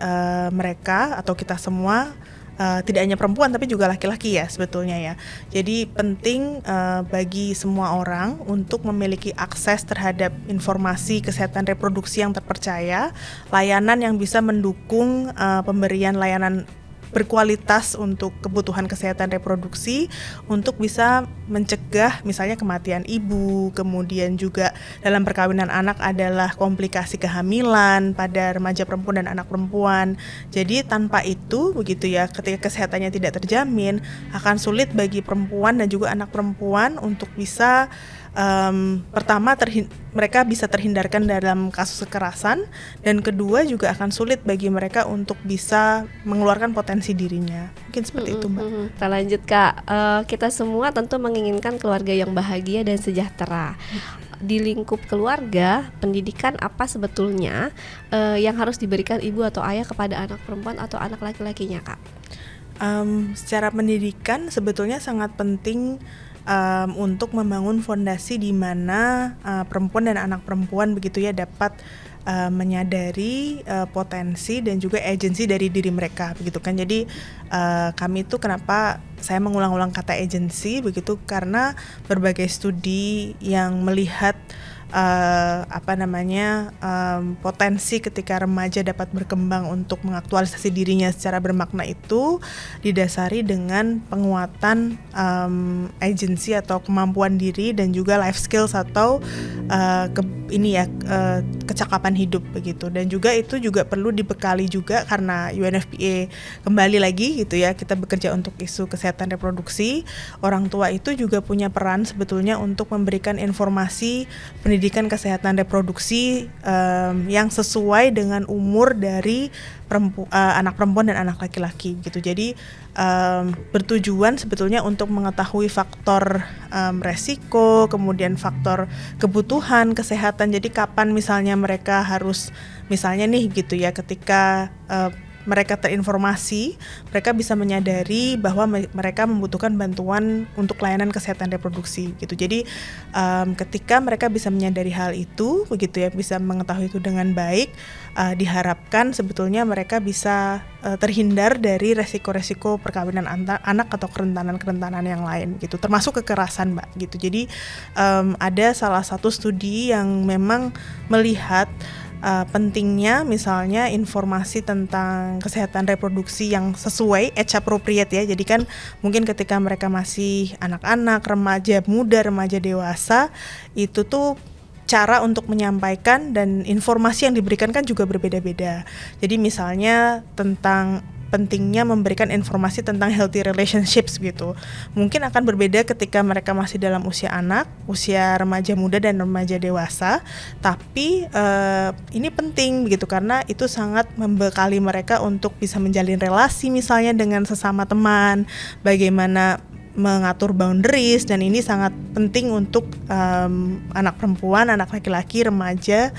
mereka atau kita semua, tidak hanya perempuan tapi juga laki-laki ya sebetulnya ya. Jadi penting bagi semua orang untuk memiliki akses terhadap informasi kesehatan reproduksi yang terpercaya, layanan yang bisa mendukung pemberian layanan berkualitas untuk kebutuhan kesehatan reproduksi, untuk bisa mencegah misalnya kematian ibu, kemudian juga dalam perkawinan anak adalah komplikasi kehamilan pada remaja perempuan dan anak perempuan. Jadi tanpa itu begitu ya, ketika kesehatannya tidak terjamin, akan sulit bagi perempuan dan juga anak perempuan untuk bisa pertama mereka bisa terhindarkan dalam kasus kekerasan, dan kedua juga akan sulit bagi mereka untuk bisa mengeluarkan potensi dirinya. Mungkin seperti itu, Mbak. Kita lanjut, Kak. Kita semua tentu menginginkan keluarga yang bahagia dan sejahtera. Di lingkup keluarga, pendidikan apa sebetulnya yang harus diberikan ibu atau ayah kepada anak perempuan atau anak laki-lakinya, Kak? Secara pendidikan sebetulnya sangat penting untuk membangun fondasi di mana perempuan dan anak perempuan begitu ya dapat menyadari potensi dan juga agensi dari diri mereka begitu kan. Jadi kami itu kenapa saya mengulang-ulang kata agensi begitu, karena berbagai studi yang melihat potensi ketika remaja dapat berkembang untuk mengaktualisasi dirinya secara bermakna itu didasari dengan penguatan agensi atau kemampuan diri dan juga life skills atau kecakapan hidup begitu. Dan juga itu juga perlu dibekali juga karena UNFPA kembali lagi gitu ya, kita bekerja untuk isu kesehatan reproduksi. Orang tua itu juga punya peran sebetulnya untuk memberikan informasi pendidikan kesehatan reproduksi yang sesuai dengan umur dari anak perempuan dan anak laki-laki gitu. Jadi bertujuan sebetulnya untuk mengetahui faktor resiko, kemudian faktor kebutuhan kesehatan. Jadi kapan misalnya mereka harus misalnya nih gitu ya, ketika mereka terinformasi, mereka bisa menyadari bahwa mereka membutuhkan bantuan untuk layanan kesehatan reproduksi gitu. Jadi ketika mereka bisa menyadari hal itu begitu ya, bisa mengetahui itu dengan baik, diharapkan sebetulnya mereka bisa terhindar dari resiko-resiko perkawinan anak atau kerentanan yang lain gitu, termasuk kekerasan, Mbak gitu. Jadi ada salah satu studi yang memang melihat pentingnya misalnya informasi tentang kesehatan reproduksi yang sesuai, age appropriate ya. Jadi kan mungkin ketika mereka masih anak-anak, remaja muda, remaja dewasa, itu tuh cara untuk menyampaikan dan informasi yang diberikan kan juga berbeda-beda. Jadi misalnya tentang pentingnya memberikan informasi tentang healthy relationships gitu. Mungkin akan berbeda ketika mereka masih dalam usia anak, usia remaja muda dan remaja dewasa. Tapi ini penting begitu karena itu sangat membekali mereka untuk bisa menjalin relasi misalnya dengan sesama teman, bagaimana mengatur boundaries, dan ini sangat penting untuk anak perempuan, anak laki-laki, remaja,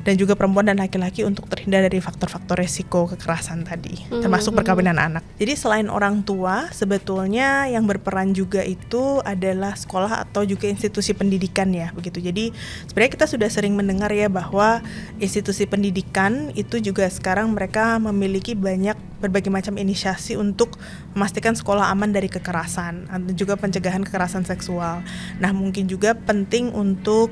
dan juga perempuan dan laki-laki untuk terhindar dari faktor-faktor resiko kekerasan tadi, termasuk perkawinan anak. Jadi selain orang tua, sebetulnya yang berperan juga itu adalah sekolah atau juga institusi pendidikan ya, begitu. Jadi sebenarnya kita sudah sering mendengar ya bahwa institusi pendidikan itu juga sekarang mereka memiliki berbagai macam inisiasi untuk memastikan sekolah aman dari kekerasan dan juga pencegahan kekerasan seksual. Nah, mungkin juga penting untuk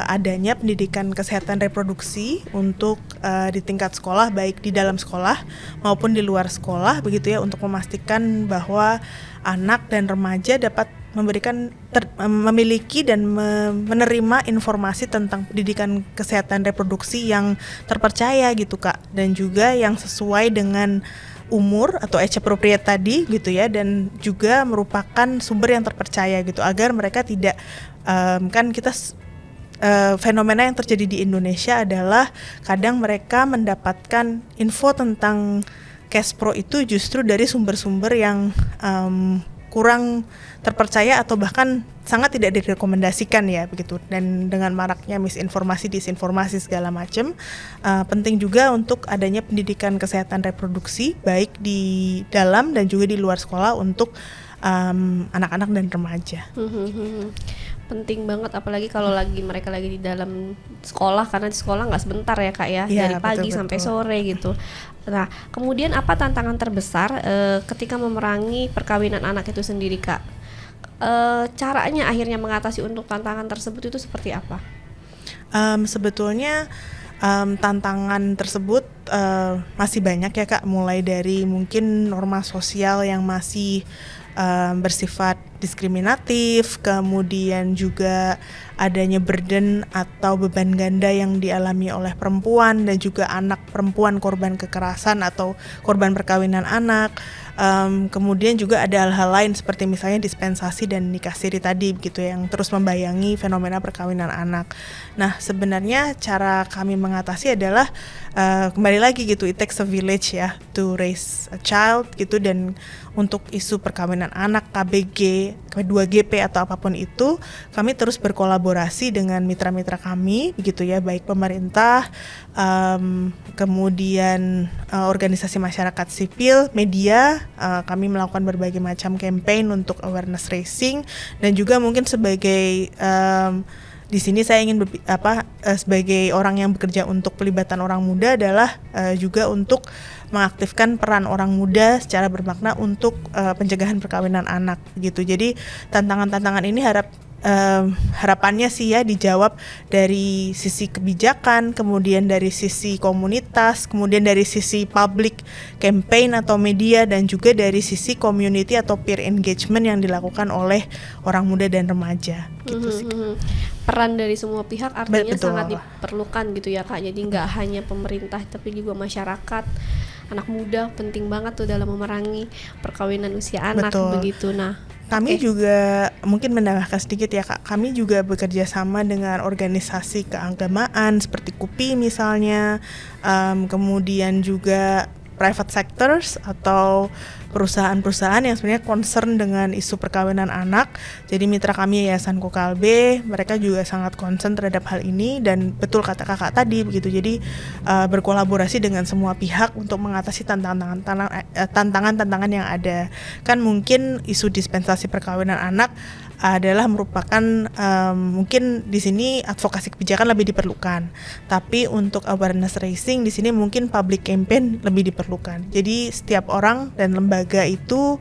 adanya pendidikan kesehatan reproduksi untuk di tingkat sekolah, baik di dalam sekolah maupun di luar sekolah begitu ya, untuk memastikan bahwa anak dan remaja dapat memiliki dan menerima informasi tentang pendidikan kesehatan reproduksi yang terpercaya gitu Kak, dan juga yang sesuai dengan umur atau age appropriate tadi gitu ya, dan juga merupakan sumber yang terpercaya gitu, agar mereka tidak kan kita fenomena yang terjadi di Indonesia adalah kadang mereka mendapatkan info tentang Kespro itu justru dari sumber-sumber yang kurang terpercaya atau bahkan sangat tidak direkomendasikan ya begitu. Dan dengan maraknya misinformasi, disinformasi segala macam, penting juga untuk adanya pendidikan kesehatan reproduksi baik di dalam dan juga di luar sekolah untuk anak-anak dan remaja. Penting banget, apalagi kalau mereka lagi di dalam sekolah, karena di sekolah nggak sebentar ya Kak ya, dari pagi sampai sore gitu. Nah, kemudian apa tantangan terbesar ketika memerangi perkawinan anak itu sendiri Kak? Caranya akhirnya mengatasi untuk tantangan tersebut itu seperti apa? Sebetulnya tantangan tersebut masih banyak ya Kak, mulai dari mungkin norma sosial yang masih bersifat diskriminatif, kemudian juga adanya burden atau beban ganda yang dialami oleh perempuan dan juga anak perempuan korban kekerasan atau korban perkawinan anak. Kemudian juga ada hal-hal lain seperti misalnya dispensasi dan nikah siri tadi begitu, yang terus membayangi fenomena perkawinan anak. Nah, sebenarnya cara kami mengatasi adalah kembali lagi gitu, it takes a village ya to raise a child gitu, dan untuk isu perkawinan anak, KBG, K2GP atau apapun itu, kami terus berkolaborasi dengan mitra-mitra kami begitu ya, baik pemerintah, kemudian organisasi masyarakat sipil, media. Kami melakukan berbagai macam campaign untuk awareness raising, dan juga mungkin sebagai di sini saya ingin sebagai orang yang bekerja untuk pelibatan orang muda adalah juga untuk mengaktifkan peran orang muda secara bermakna untuk pencegahan perkawinan anak gitu. Jadi tantangan-tantangan ini harapannya sih ya dijawab dari sisi kebijakan, kemudian dari sisi komunitas, kemudian dari sisi public campaign atau media, dan juga dari sisi community atau peer engagement yang dilakukan oleh orang muda dan remaja gitu sih. Peran dari semua pihak artinya sangat diperlukan gitu ya Kak. Jadi nggak hanya pemerintah tapi juga masyarakat, anak muda penting banget tuh dalam memerangi perkawinan usia anak. Begitu. Nah, kami juga mungkin menambahkan sedikit ya Kak, kami juga bekerja sama dengan organisasi keagamaan seperti KUPI misalnya, kemudian juga private sectors atau perusahaan-perusahaan yang sebenarnya concern dengan isu perkawinan anak. Jadi mitra kami Yayasan Kokalbe, mereka juga sangat concern terhadap hal ini, dan betul kata kakak tadi begitu. Jadi berkolaborasi dengan semua pihak untuk mengatasi tantangan-tantangan yang ada. Kan mungkin isu dispensasi perkawinan anak adalah merupakan mungkin di sini advokasi kebijakan lebih diperlukan, tapi untuk awareness raising di sini mungkin public campaign lebih diperlukan. Jadi setiap orang dan lembaga itu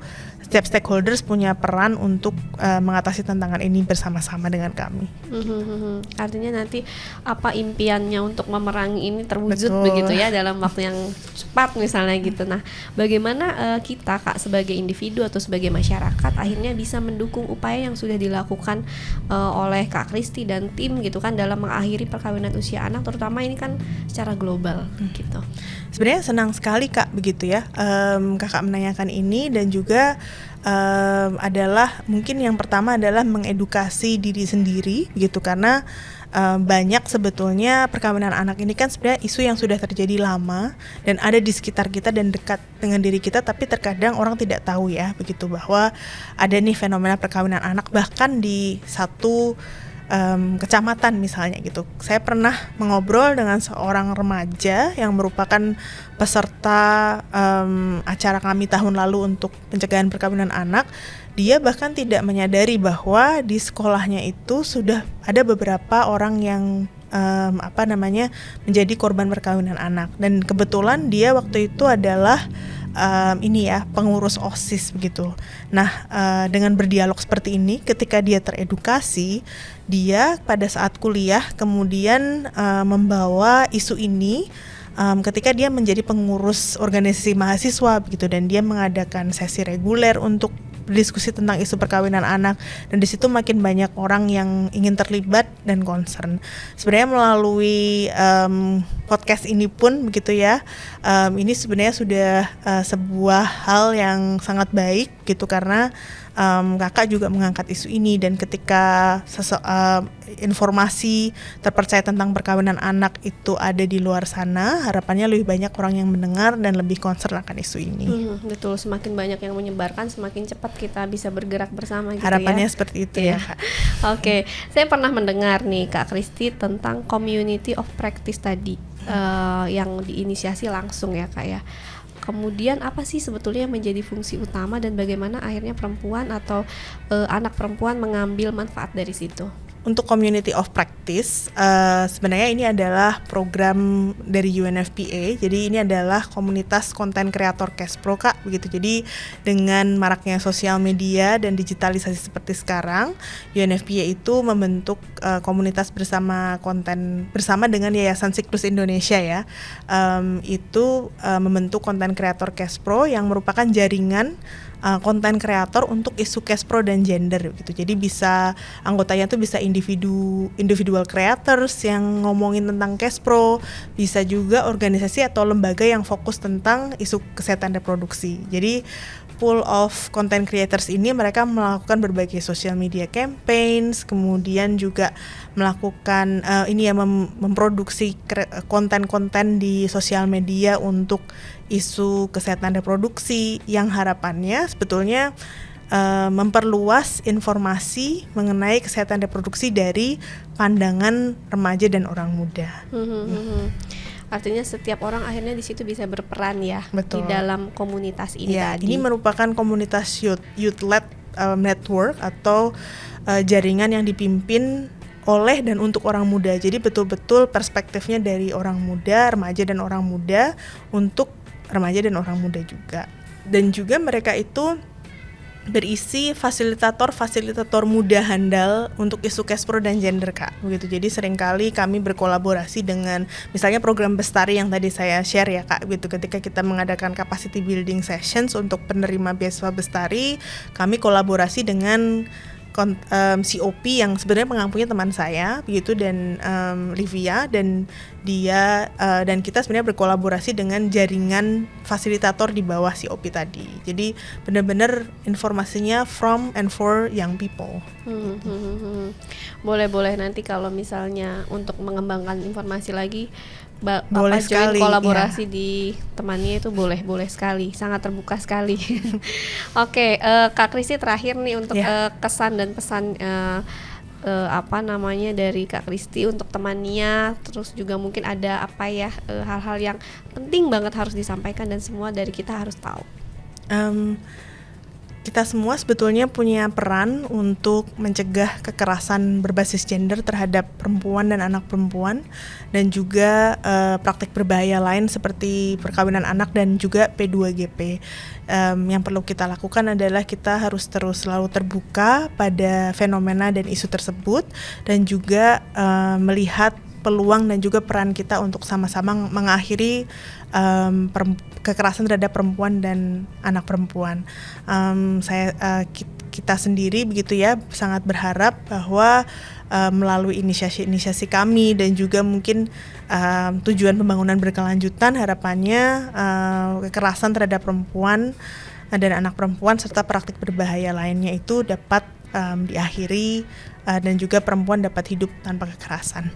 setiap stakeholders punya peran untuk mengatasi tantangan ini bersama-sama dengan kami. Artinya nanti apa impiannya untuk memerangi ini terwujud Betul. begitu ya dalam waktu yang cepat misalnya gitu. Nah, bagaimana kita Kak sebagai individu atau sebagai masyarakat akhirnya bisa mendukung upaya yang sudah dilakukan oleh Kak Christy dan tim gitu kan dalam mengakhiri perkawinan usia anak, terutama ini kan secara global gitu. Sebenarnya senang sekali Kak begitu ya, Kakak menanyakan ini, dan juga adalah mungkin yang pertama adalah mengedukasi diri sendiri gitu, karena banyak sebetulnya perkawinan anak ini kan sebenarnya isu yang sudah terjadi lama dan ada di sekitar kita dan dekat dengan diri kita, tapi terkadang orang tidak tahu ya begitu bahwa ada nih fenomena perkawinan anak bahkan di satu kecamatan misalnya gitu. Saya pernah mengobrol dengan seorang remaja yang merupakan peserta acara kami tahun lalu untuk pencegahan perkawinan anak. Dia bahkan tidak menyadari bahwa di sekolahnya itu sudah ada beberapa orang yang menjadi korban perkawinan anak, dan kebetulan dia waktu itu adalah pengurus OSIS begitu. Nah, dengan berdialog seperti ini, ketika dia teredukasi, dia pada saat kuliah kemudian membawa isu ini ketika dia menjadi pengurus organisasi mahasiswa begitu, dan dia mengadakan sesi reguler untuk berdiskusi tentang isu perkawinan anak, dan di situ makin banyak orang yang ingin terlibat dan concern. Sebenarnya melalui podcast ini pun begitu ya, ini sebenarnya sudah sebuah hal yang sangat baik gitu, karena kakak juga mengangkat isu ini, dan ketika informasi terpercaya tentang perkawinan anak itu ada di luar sana, harapannya lebih banyak orang yang mendengar dan lebih concern akan isu ini. Betul, semakin banyak yang menyebarkan, semakin cepat kita bisa bergerak bersama gitu. Harapannya ya. Seperti itu ya Kak. Oke, saya pernah mendengar nih Kak Christy tentang community of practice tadi, yang diinisiasi langsung ya Kak ya. Kemudian apa sih sebetulnya yang menjadi fungsi utama dan bagaimana akhirnya perempuan atau anak perempuan mengambil manfaat dari situ? Untuk Community of Practice, sebenarnya ini adalah program dari UNFPA. Jadi ini adalah komunitas konten kreator Kespro Kak, begitu. Jadi dengan maraknya sosial media dan digitalisasi seperti sekarang, UNFPA itu membentuk komunitas bersama dengan Yayasan Siklus Indonesia ya. Itu membentuk konten kreator Kespro yang merupakan jaringan konten kreator untuk isu Kespro dan gender gitu. Jadi bisa anggotanya tuh bisa individual creators yang ngomongin tentang Kespro, bisa juga organisasi atau lembaga yang fokus tentang isu kesehatan reproduksi. Jadi pool of content creators ini mereka melakukan berbagai social media campaigns, kemudian juga melakukan memproduksi konten-konten di sosial media untuk isu kesehatan reproduksi yang harapannya sebetulnya memperluas informasi mengenai kesehatan reproduksi dari pandangan remaja dan orang muda. Artinya setiap orang akhirnya di situ bisa berperan ya. Betul. Di dalam komunitas ini ya, tadi. Ini merupakan komunitas youth-led network atau jaringan yang dipimpin oleh dan untuk orang muda. Jadi betul-betul perspektifnya dari orang muda, remaja dan orang muda untuk remaja dan orang muda juga. Dan juga mereka itu berisi fasilitator muda handal untuk isu Kespro dan gender Kak, begitu. Jadi seringkali kami berkolaborasi dengan misalnya program Bestari yang tadi saya share ya Kak, begitu. Ketika kita mengadakan capacity building sessions untuk penerima beasiswa Bestari, kami kolaborasi dengan COP yang sebenarnya pengampunya teman saya begitu, dan Livia, dan dia dan kita sebenarnya berkolaborasi dengan jaringan fasilitator di bawah COP tadi. Jadi benar-benar informasinya from and for young people. Boleh nanti kalau misalnya untuk mengembangkan informasi lagi boleh sekali kolaborasi ya. Di temannya itu boleh sekali, sangat terbuka sekali. Oke, Kak Christy terakhir nih untuk kesan dan pesan dari Kak Christy untuk temannya, terus juga mungkin ada hal-hal yang penting banget harus disampaikan dan semua dari kita harus tahu. Kita semua sebetulnya punya peran untuk mencegah kekerasan berbasis gender terhadap perempuan dan anak perempuan, dan juga praktik berbahaya lain seperti perkawinan anak dan juga P2GP. Yang perlu kita lakukan adalah kita harus terus selalu terbuka pada fenomena dan isu tersebut, dan juga melihat peluang dan juga peran kita untuk sama-sama mengakhiri kekerasan terhadap perempuan dan anak perempuan. Kita sendiri begitu ya sangat berharap bahwa melalui inisiasi kami dan juga mungkin tujuan pembangunan berkelanjutan, harapannya kekerasan terhadap perempuan dan anak perempuan serta praktik berbahaya lainnya itu dapat diakhiri dan juga perempuan dapat hidup tanpa kekerasan.